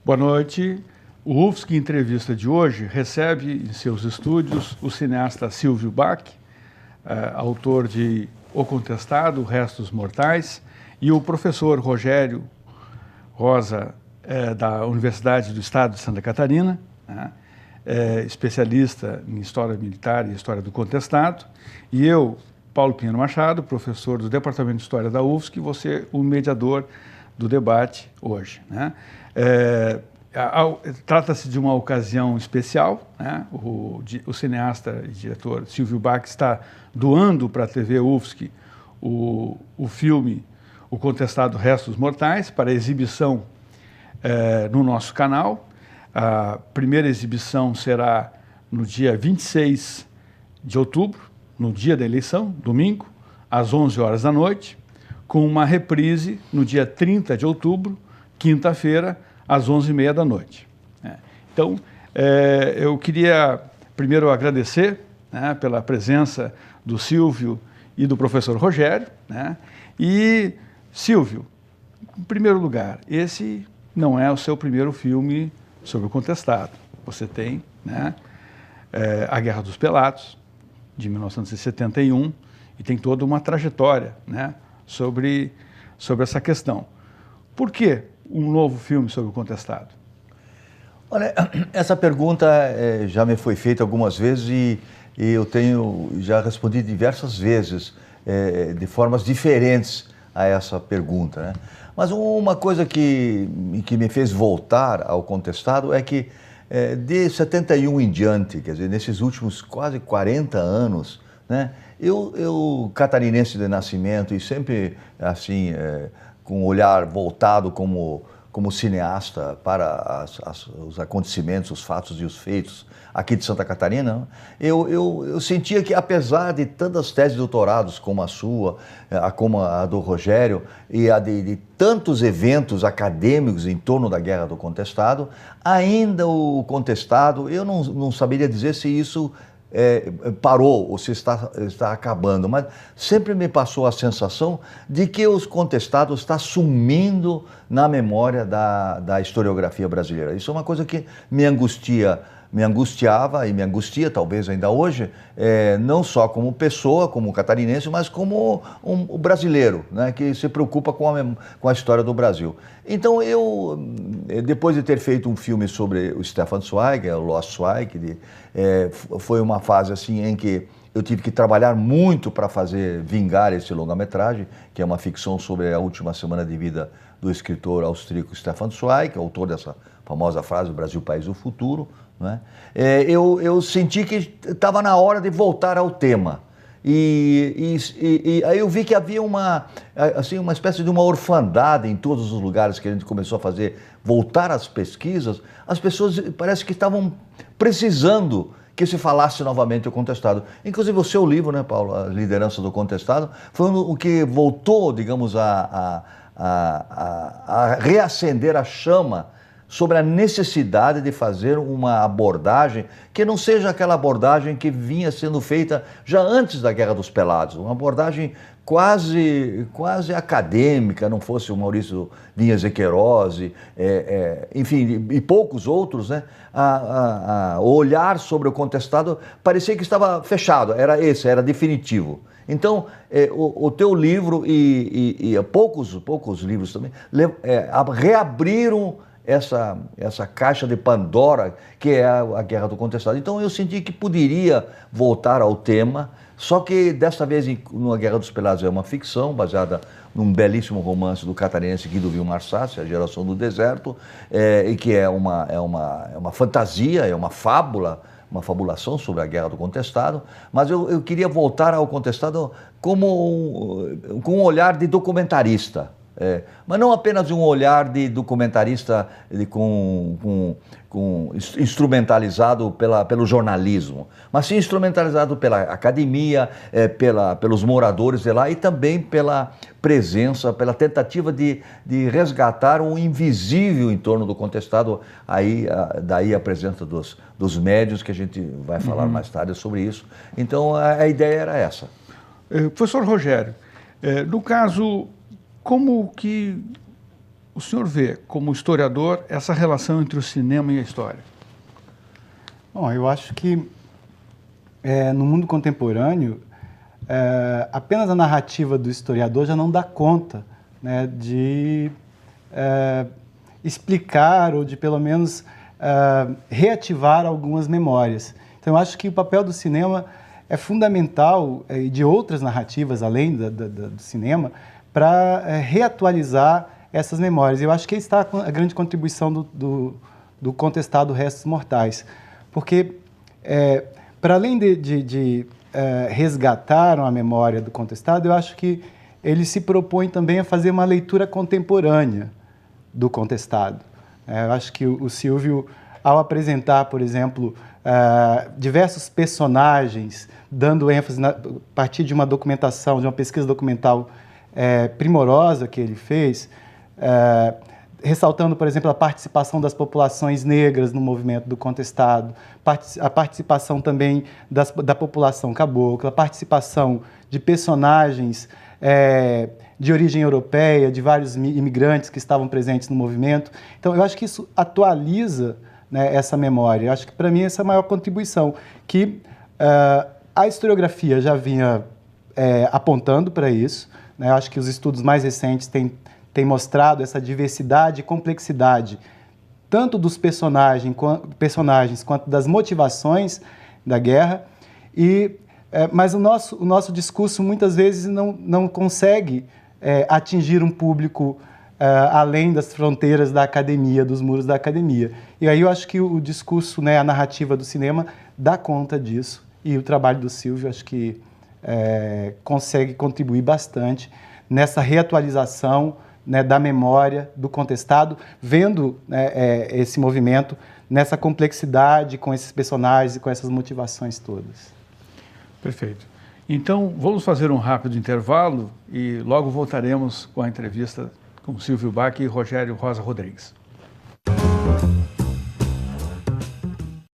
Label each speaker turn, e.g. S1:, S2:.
S1: Boa noite. O UFSC Entrevista de hoje recebe em seus estúdios o cineasta Silvio Bach, autor de O Contestado, Restos Mortais, e o professor Rogério Rosa, da Universidade do Estado de Santa Catarina, especialista em História Militar e História do Contestado, e eu, Paulo Pinheiro Machado, professor do Departamento de História da UFSC, vou ser o mediador do debate hoje, né? Trata-se de uma ocasião especial, né? O cineasta e diretor Silvio Bach está doando para a TV UFSC o filme O Contestado Restos Mortais para exibição no nosso canal. A primeira exibição será no dia 26 de outubro, no dia da eleição, domingo, às 11 horas da noite, com uma reprise no dia 30 de outubro, quinta-feira, às 11h30 da noite. Então, eu queria primeiro agradecer, né, pela presença do Silvio e do professor Rogério, né? E, Silvio, em primeiro lugar, esse não é o seu primeiro filme sobre o contestado. Você tem, né, A Guerra dos Pelados, de 1971, e tem toda uma trajetória, né, sobre essa questão. Por que um novo filme sobre o contestado?
S2: Olha, essa pergunta já me foi feita algumas vezes e eu já respondi diversas vezes, de formas diferentes a essa pergunta, né? Mas uma coisa que me fez voltar ao contestado é que de 71 em diante, quer dizer, nesses últimos quase 40 anos, né, eu catarinense de nascimento e sempre assim, com o olhar voltado como cineasta para os acontecimentos, os fatos e os feitos aqui de Santa Catarina, eu sentia que, apesar de tantas teses de doutorados como a sua, como a do Rogério, e a de tantos eventos acadêmicos em torno da Guerra do Contestado, ainda o contestado, eu não saberia dizer se isso parou ou se está acabando, mas sempre me passou a sensação de que os contestados está sumindo na memória da historiografia brasileira. Isso é uma coisa que me angustiava e me angustia, talvez ainda hoje, não só como pessoa, como catarinense, mas como um brasileiro, né, que se preocupa com a história do Brasil. Então depois de ter feito um filme sobre o Stefan Zweig, o Lost Zweig, foi uma fase assim em que eu tive que trabalhar muito para vingar esse longa-metragem, que é uma ficção sobre a última semana de vida do escritor austríaco Stefan Zweig, autor dessa famosa frase, o Brasil, país do futuro, né? Eu senti que estava na hora de voltar ao tema. E aí eu vi que havia uma espécie de uma orfandade em todos os lugares que a gente começou a voltar às pesquisas. As pessoas parece que estavam precisando que se falasse novamente o contestado. Inclusive o seu livro, né, Paulo, A Liderança do Contestado, foi o que voltou, digamos, a reacender a chama sobre a necessidade de fazer uma abordagem que não seja aquela abordagem que vinha sendo feita já antes da Guerra dos Pelados, uma abordagem quase acadêmica, não fosse o Maurício Vinhas de Queiroz, enfim, e poucos outros, né? O olhar sobre o contestado parecia que estava fechado, era definitivo. Então, o teu livro e poucos livros também reabriram essa caixa de Pandora que é a Guerra do Contestado. Então eu senti que poderia voltar ao tema, só que desta vez no A Guerra dos Pelados é uma ficção baseada num belíssimo romance do catarinense Guido Vilmar Sassi, A Geração do Deserto, e que é uma fantasia, é uma fábula, uma fabulação sobre a Guerra do Contestado, mas eu queria voltar ao contestado com um olhar de documentarista. Mas não apenas um olhar de documentarista instrumentalizado pelo jornalismo, mas sim instrumentalizado pela academia, pelos moradores de lá e também pela presença, pela tentativa de resgatar o invisível em torno do contestado, daí a presença dos médios, que a gente vai falar mais tarde sobre isso. Então a ideia era essa.
S1: Professor Rogério, no caso, como que o senhor vê, como historiador, essa relação entre o cinema e a história?
S3: Bom, eu acho que no mundo contemporâneo, apenas a narrativa do historiador já não dá conta, né, de explicar ou de, pelo menos, reativar algumas memórias. Então, eu acho que o papel do cinema é fundamental, e de outras narrativas, além do cinema, para reatualizar essas memórias. Eu acho que aí está a grande contribuição do contestado Restos Mortais. Porque, para além de resgatar a memória do contestado, eu acho que ele se propõe também a fazer uma leitura contemporânea do contestado. Eu acho que o Silvio, ao apresentar, por exemplo, diversos personagens, dando ênfase a partir de uma documentação, de uma pesquisa documental primorosa que ele fez, ressaltando, por exemplo, a participação das populações negras no movimento do contestado, a participação também da população cabocla, a participação de personagens de origem europeia, de vários imigrantes que estavam presentes no movimento. Então, eu acho que isso atualiza, né, essa memória. Eu acho que, para mim, essa é a maior contribuição, que a historiografia já vinha apontando para isso, né? Eu acho que os estudos mais recentes têm mostrado essa diversidade e complexidade, tanto dos personagens quanto das motivações da guerra, mas o nosso discurso muitas vezes não consegue atingir um público além das fronteiras da academia, dos muros da academia. E aí eu acho que o discurso, né, a narrativa do cinema dá conta disso, e o trabalho do Silvio acho que consegue contribuir bastante nessa reatualização, né, da memória do contestado, vendo, né, esse movimento nessa complexidade, com esses personagens e com essas motivações todas.
S1: Perfeito. Então, vamos fazer um rápido intervalo e logo voltaremos com a entrevista com Silvio Bach e Rogério Rosa Rodrigues.